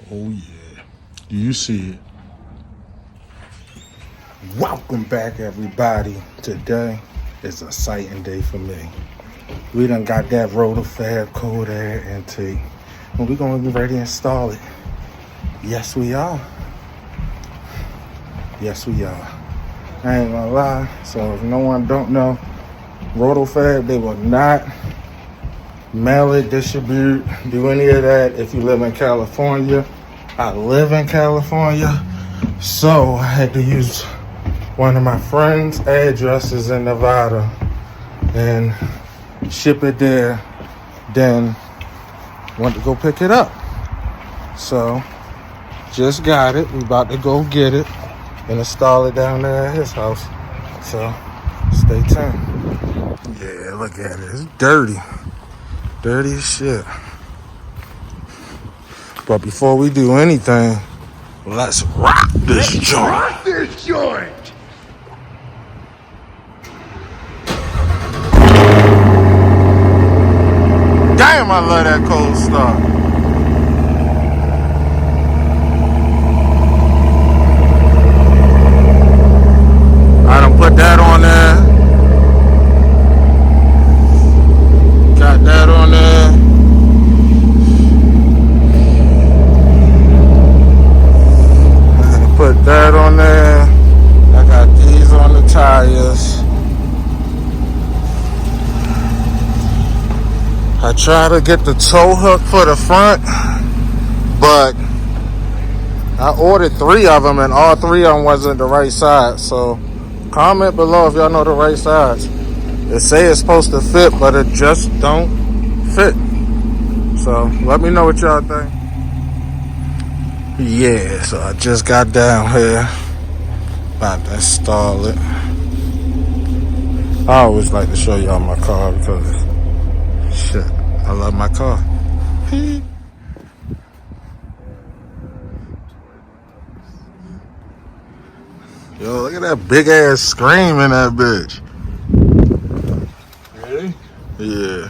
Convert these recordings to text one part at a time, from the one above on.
Oh yeah. Do you see it? Welcome back, everybody. Today is a exciting day for me. We done got that Roto Fab Cold air intake, and we're gonna be ready to install it. Yes, we are. Yes, we are. I ain't gonna lie. So if no one don't know, Roto Fab, they will not mail it, distribute, do any of that if you live in California. I live in California, so I had to use one of my friend's addresses in Nevada and ship it there, then went to go pick it up. So just got it. We about to go get it and install it down there at his house. So stay tuned. Yeah, look at it. It's dirty. Dirty as shit. But before we do anything, let's rock this joint. Rock this joint! Damn, I love that cold start. I done put that on there. Got that on there. Put that on there. I got these on the tires. I try to get the tow hook for the front, but I ordered 3 of them and all 3 of them wasn't the right size. So comment below if y'all know the right size. They say it's supposed to fit, but it just don't fit. So let me know what y'all think. Yeah, so I just got down here, about to install it. I always like to show y'all my car because, shit, I love my car. Yo, look at that big ass scream in that bitch. Ready? Yeah.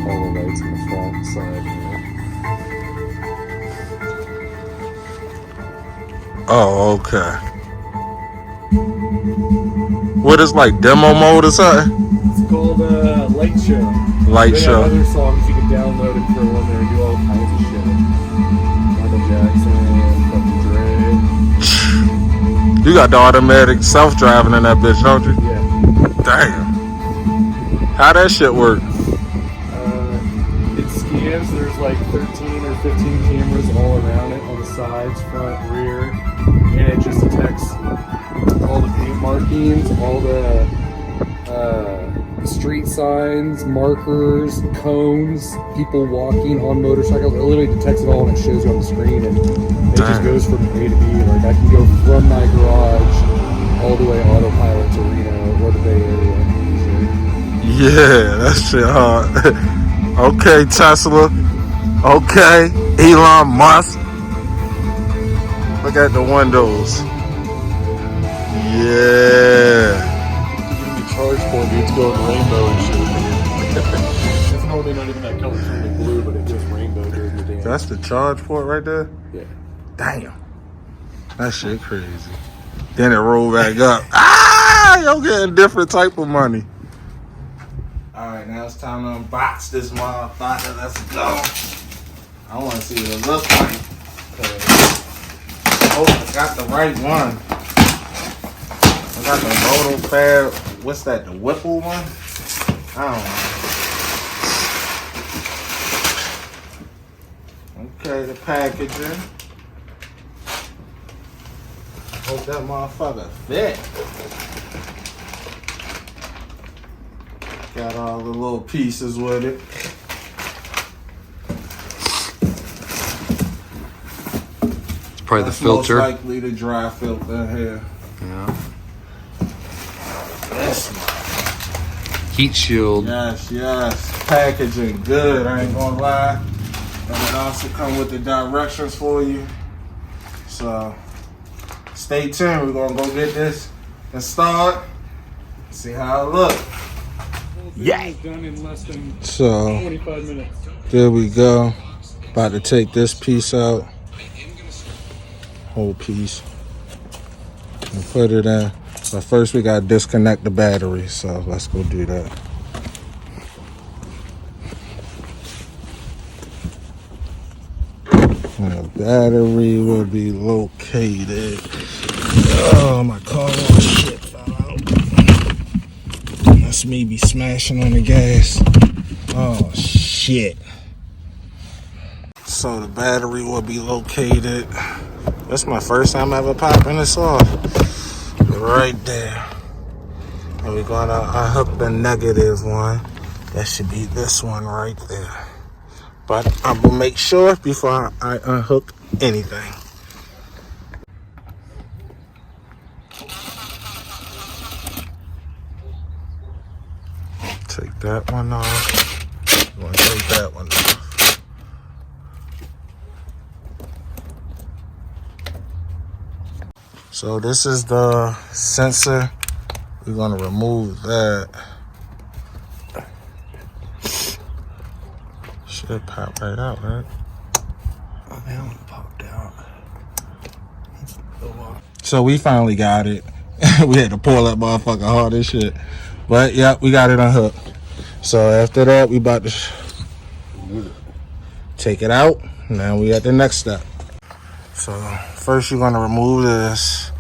All the lights in the front side here. Oh, okay. What is like demo mode or something? It's called Light Show. Light They show. have other songs you can download and throw in there and do all kinds of shit. Michael Jackson, Dr. Dre. You got the automatic self-driving in that bitch, don't you? Yeah. Damn. How that shit work? It scans. There's like 13 or 15 cameras all around it on the sides, front, rear, and it just detects all the paint markings, all the street signs, markers, cones, people walking on motorcycles. It literally detects it all and it shows you on the screen, and it just goes from A to B. Like I can go from my garage all the way autopilot to Reno or the Bay Area. Yeah, that shit hard. Okay, Tesla. Okay, Elon Musk. Look at the windows. Yeah. Charge for me, it's going rainbow and shit. It's normally not even that color, it's only blue, but it goes rainbow during the day. That's the charge port right there? Yeah. Damn. That shit crazy. Then it rolled back up. Ah! Y'all getting different type of money. Alright, now it's time to unbox this motherfucker. Let's go. I want to see what it looks like. Oh, I got the right one. I got the Roto Fab. What's that? The Whipple one? I don't know. Okay, the packaging. Hope that motherfucker fit. Got all the little pieces with it. It's probably That's the filter. most likely the dry filter here. Yeah. This one. Heat shield. Yes, yes. Packaging good, I ain't gonna lie. And it also come with the directions for you. So stay tuned. We're gonna go get this installed. See how it looks. Yeah. Done in less than So 25 minutes. there we go. About to take this piece out. Whole piece. And put it in. But first we gotta disconnect the battery. So let's go do that. And the battery will be located. Oh, my car wash shit fell out. That's me be smashing on the gas. Oh, shit. So the battery will be located. That's my first time ever popping this off. Right there. And we're gonna unhook the negative one. That should be this one right there. But I'm gonna make sure before I unhook anything. Take that one off. I'm gonna take that one off. So this is the sensor. We're gonna remove that. Should pop right out, right? Oh, that one popped out. So we finally got it. We had to pull that motherfucker hard as shit. But yeah, we got it unhooked. So after that, we about to take it out. Now we at the next step. So first you're gonna remove this.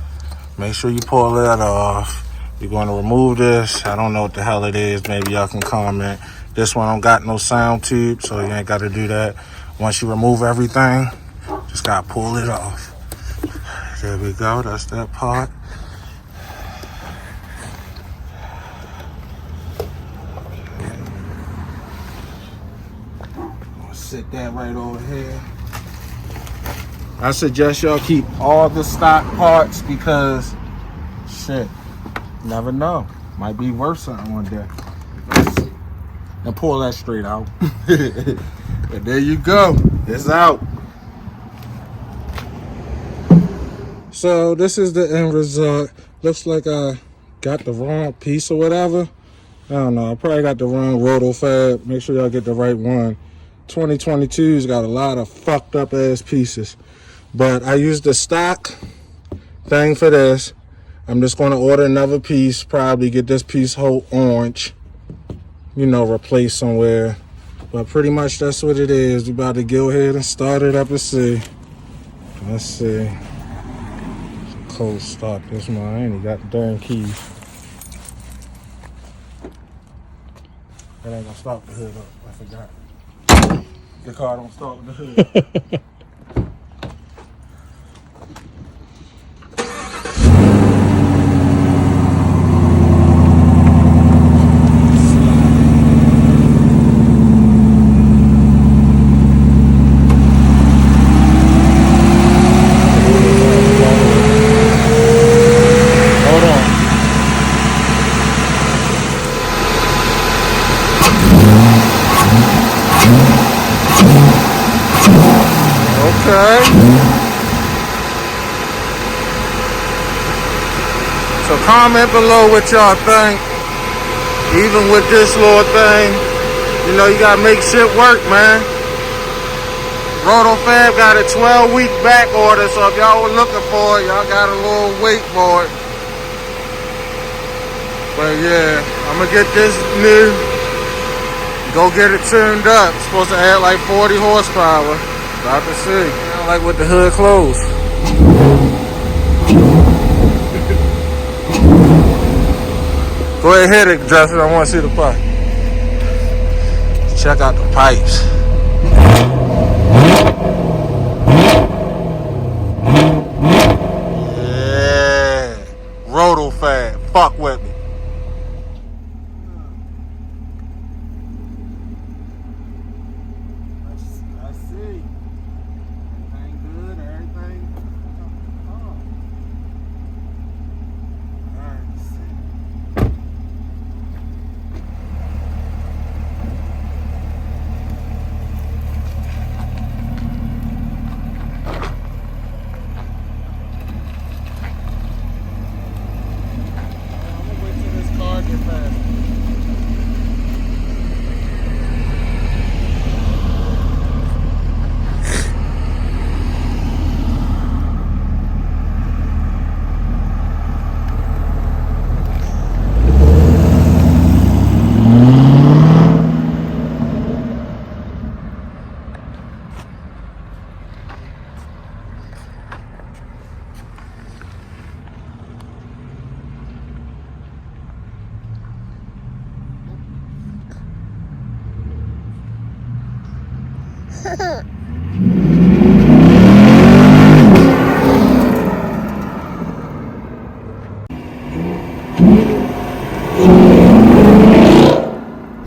Make sure you pull that off. You're gonna remove this. I don't know what the hell it is. Maybe y'all can comment. This one don't got no sound tube, so you ain't gotta do that. Once you remove everything, just gotta pull it off. There we go, that's that part. I'll sit that right over here. I suggest y'all keep all the stock parts because shit, never know. Might be worth something one day. And pull that straight out. And there you go. It's out. So this is the end result. Looks like I got the wrong piece or whatever. I don't know. I probably got the wrong Roto Fab. Make sure y'all get the right one. 2022's got a lot of fucked up ass pieces. But I used the stock thing for this. I'm just going to order another piece. Probably get this piece whole orange. You know, replace somewhere. But pretty much that's what it is. We about to go ahead and start it up and see. Let's see. Cold start this one. I ain't got the darn keys. That ain't gonna start the hood up. I forgot. The car don't start with the hood. Okay. So comment below what y'all think. Even with this little thing, you know, you gotta make shit work, man. Roto Fab got a 12-week back order, so if y'all were looking for it, y'all got a little wait for it. But yeah, I'm gonna get this new. Go get it tuned up. It's supposed to add like 40 horsepower. About to see. I like with the hood closed. Go ahead, hit it, Justin. I want to see the pipe. Check out the pipes. Yeah. Roto Fab. Fuck with me.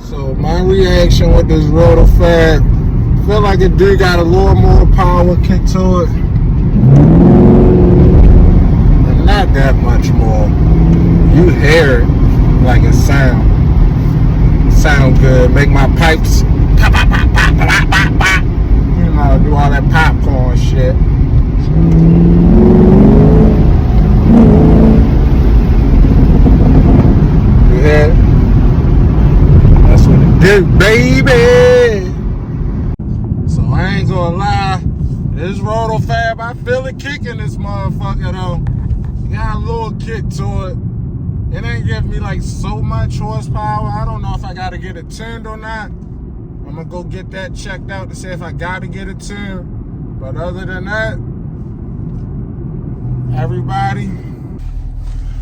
So my reaction with this Roto Fab, feel like it do got a little more power kick to it. But not that much more. You hear it like it sound good. Make my pipes pop, pop, pop, pop, pop, pop, pop. You know, do all that popcorn shit. You hear it? That's what it do, baby. So I ain't gonna lie, this Roto Fab, I feel it kicking this motherfucker though. It got a little kick to it. It ain't giving me like so much horsepower. I don't know if I gotta get it tuned or not. I'm gonna go get that checked out to see if I gotta get it tuned. But other than that, everybody.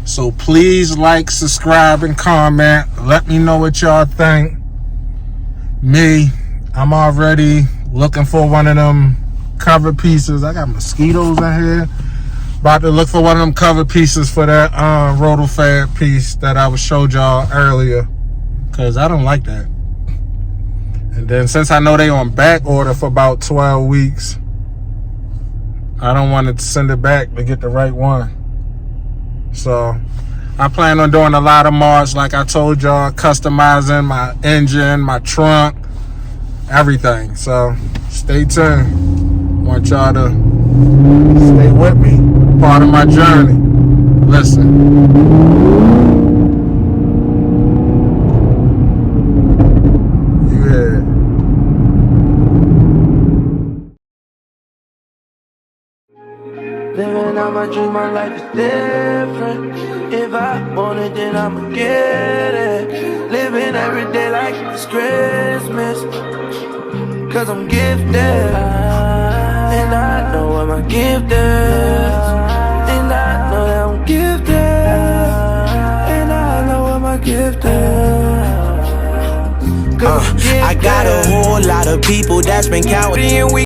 So please like, subscribe, and comment. Let me know what y'all think. Me, I'm already looking for one of them cover pieces. I got mosquitoes in here. About to look for one of them cover pieces for that Roto Fab piece that I showed y'all earlier. Cause I don't like that. And then since I know they on back order for about 12 weeks, I don't want to send it back to get the right one. So I plan on doing a lot of mods, like I told y'all, customizing my engine, my trunk, everything. So stay tuned. Want y'all to stay with me, part of my journey. Listen. You heard it. Living out my dream, my life is different. If I want it, then I'ma get it. Living every day like it's Christmas. Cause I'm gifted, and I know what my gift is. And I know that I'm gifted, and I know what my gift is. I got a whole lot of people that's been counting, and we